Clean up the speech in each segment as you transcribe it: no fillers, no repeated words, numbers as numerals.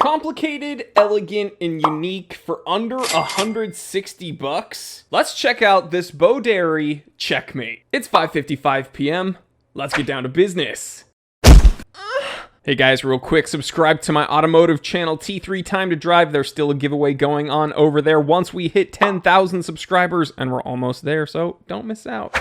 Complicated, elegant, and unique for under 160 bucks. Let's check out this Boderry Checkmate. It's 5:55 p.m. Let's get down to business. Hey guys, real quick, subscribe to my automotive channel, T3 Time to Drive. There's still a giveaway going on over there once we hit 10,000 subscribers, and we're almost there, so don't miss out.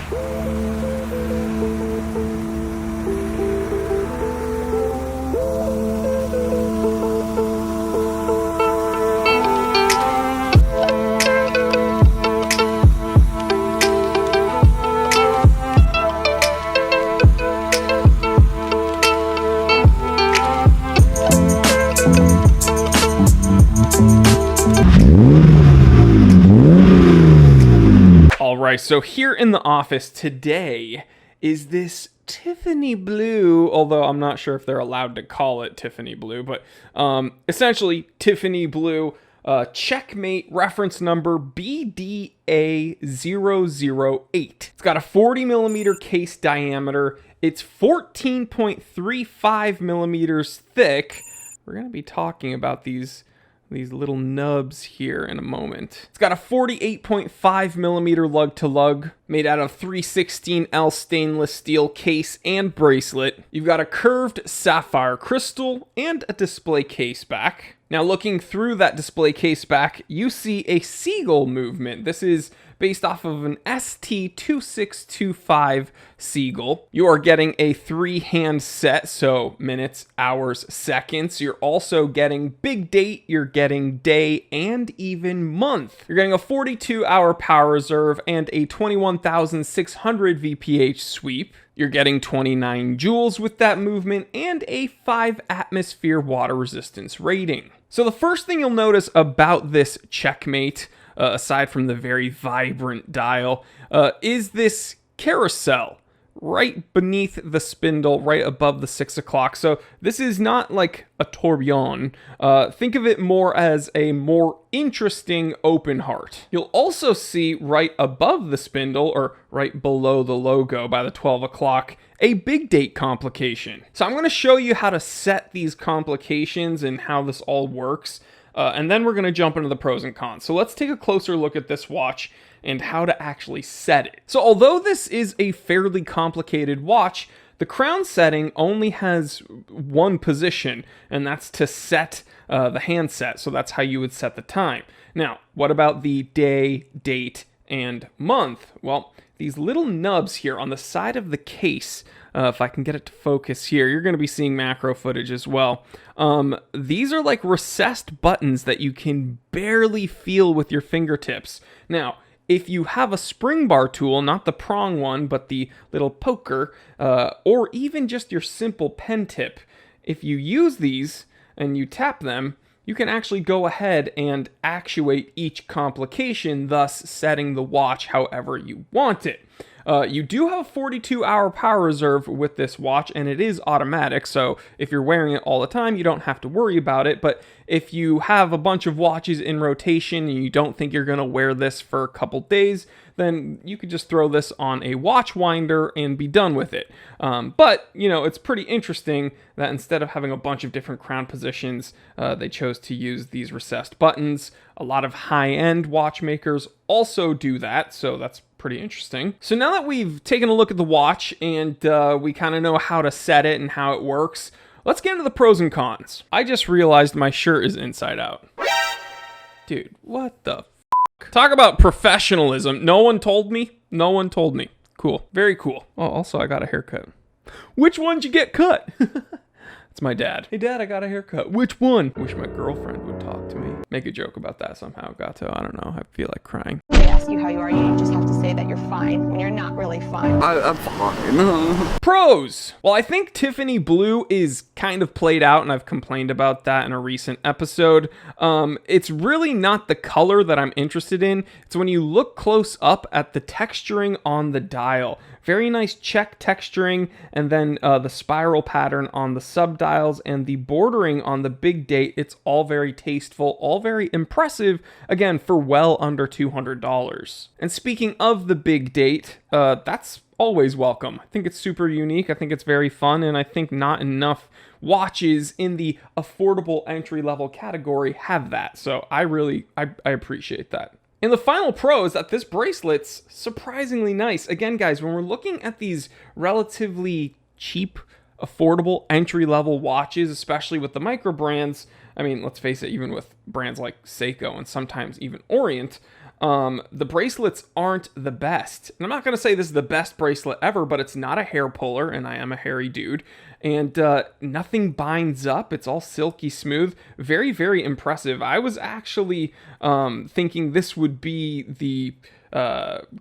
Alright, so here in the office today is this Tiffany blue, although I'm not sure if they're allowed to call it Tiffany blue, but essentially Tiffany blue Checkmate reference number BDA008. It's got a 40 millimeter case diameter. It's 14.35 millimeters thick. We're going to be talking about these little nubs here in a moment. It's got a 48.5 millimeter lug to lug made out of 316L stainless steel case and bracelet. You've got a curved sapphire crystal and a display case back. Now looking through that display case back, you see a seagull movement. This is based off of an ST2625 Seagull. You are getting a 3-hand set, so minutes, hours, seconds. You're also getting big date, you're getting day, and even month. You're getting a 42-hour power reserve and a 21,600 VPH sweep. You're getting 29 joules with that movement and a 5 atmosphere water resistance rating. So the first thing you'll notice about this Checkmate, aside from the very vibrant dial, is this carousel right beneath the spindle, right above the 6 o'clock. So this is not like a tourbillon. Think of it more as a more interesting open heart. You'll also see right above the spindle, or right below the logo by the 12 o'clock, a big date complication. So I'm going to show you how to set these complications and how this all works. And then we're going to jump into the pros and cons. So let's take a closer look at this watch and how to actually set it. So although this is a fairly complicated watch, the crown setting only has one position, and that's to set the handset. So that's how you would set the time. Now, what about the day, date, and month? Well, these little nubs here on the side of the case, if I can get it to focus here, you're going to be seeing macro footage as well. These are like recessed buttons that you can barely feel with your fingertips. Now, if you have a spring bar tool, not the prong one, but the little poker, or even just your simple pen tip, if you use these and you tap them, you can actually go ahead and actuate each complication, thus setting the watch however you want it. You do have a 42-hour power reserve with this watch, and it is automatic, so if you're wearing it all the time, you don't have to worry about it. But if you have a bunch of watches in rotation and you don't think you're going to wear this for a couple days, then you could just throw this on a watch winder and be done with it. But, you know, it's pretty interesting that instead of having a bunch of different crown positions, they chose to use these recessed buttons. A lot of high-end watchmakers also do that, so that's pretty interesting. So now that we've taken a look at the watch and we kind of know how to set it and how it works, let's get into the pros and cons. I just realized my shirt is inside out. Dude, what the f***? Talk about professionalism. No one told me. No one told me. Cool. Very cool. Oh, also I got a haircut. Which one'd you get cut? It's my dad. Hey dad, I got a haircut. Which one? I wish my girlfriend would talk to me. Make a joke about that somehow, Gato. I don't know. I feel like crying. When they ask you how you are, you just have to say that you're fine when you're not really fine. I'm fine. Pros! Well, I think Tiffany blue is kind of played out, and I've complained about that in a recent episode. It's really not the color that I'm interested in. It's when you look close up at the texturing on the dial. Very nice check texturing, and then the spiral pattern on the subdials and the bordering on the big date. It's all very tasteful, all very impressive, again, for well under $200. And speaking of the big date, that's always welcome. I think it's super unique. I think it's very fun, and I think not enough watches in the affordable entry-level category have that. So I appreciate that. And the final pro is that this bracelet's surprisingly nice. Again, guys, when we're looking at these relatively cheap, affordable entry-level watches, especially with the micro brands, I mean, let's face it, even with brands like Seiko and sometimes even Orient, the bracelets aren't the best. And I'm not going to say this is the best bracelet ever, but it's not a hair puller, and I am a hairy dude. And nothing binds up. It's all silky smooth. Very, very impressive. I was actually thinking this would be the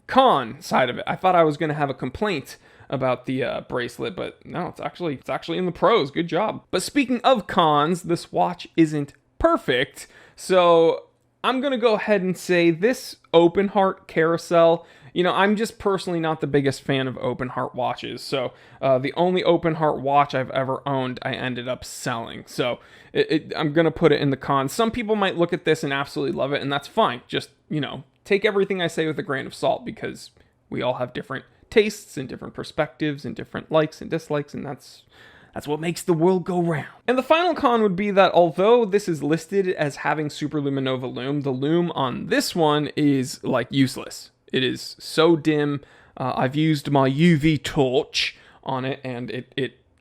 con side of it. I thought I was going to have a complaint about the bracelet, but no, it's actually in the pros. Good job. But speaking of cons, this watch isn't perfect. So I'm going to go ahead and say this open heart carousel, I'm just personally not the biggest fan of open heart watches. So the only open heart watch I've ever owned, I ended up selling. So I'm going to put it in the cons. Some people might look at this and absolutely love it, and that's fine. Just, take everything I say with a grain of salt, because we all have different tastes and different perspectives and different likes and dislikes, and that's what makes the world go round. And the final con would be that although this is listed as having superluminova lume, the lume on this one is like useless. It is so dim. I've used my UV torch on it, and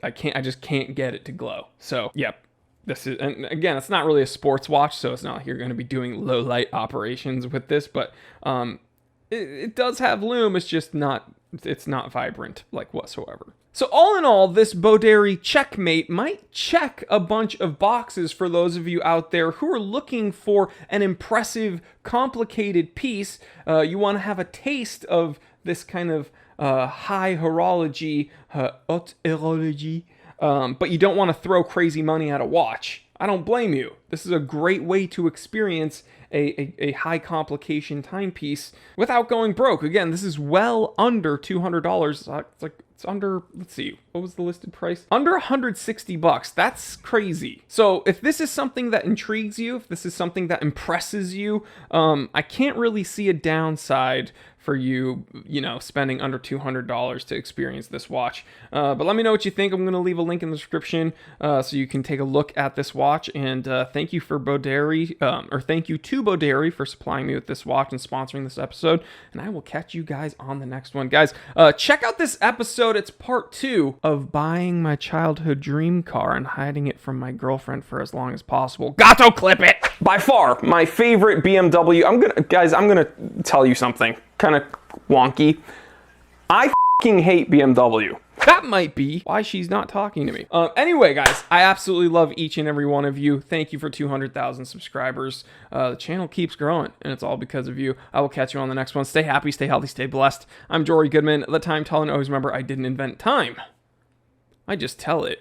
I just can't get it to glow. So, yep. And again, it's not really a sports watch, so it's not like you're going to be doing low light operations with this, but it does have lume. It's just not vibrant like whatsoever. So all in all, this Boderry Checkmate might check a bunch of boxes for those of you out there who are looking for an impressive, complicated piece. You want to have a taste of this kind of high horology, haute horologie, but you don't want to throw crazy money at a watch. I don't blame you. This is a great way to experience a high complication timepiece without going broke. Again, this is well under $200. It's under, let's see, what was the listed price? Under $160. That's crazy. So if this is something that intrigues you, if this is something that impresses you, I can't really see a downside for you, spending under $200 to experience this watch. But let me know what you think. I'm going to leave a link in the description so you can take a look at this watch. And thank you for Boderry, or thank you to Boderry for supplying me with this watch and sponsoring this episode. And I will catch you guys on the next one. Guys, check out this episode. It's part 2 of buying my childhood dream car and hiding it from my girlfriend for as long as possible. Gato clip it! By far, my favorite BMW. I'm gonna tell you something kind of wonky. I fucking hate BMW. That might be why she's not talking to me. Anyway, guys, I absolutely love each and every one of you. Thank you for 200,000 subscribers. The channel keeps growing, and it's all because of you. I will catch you on the next one. Stay happy, stay healthy, stay blessed. I'm Jory Goodman, the Time Teller, and always remember, I didn't invent time. I just tell it.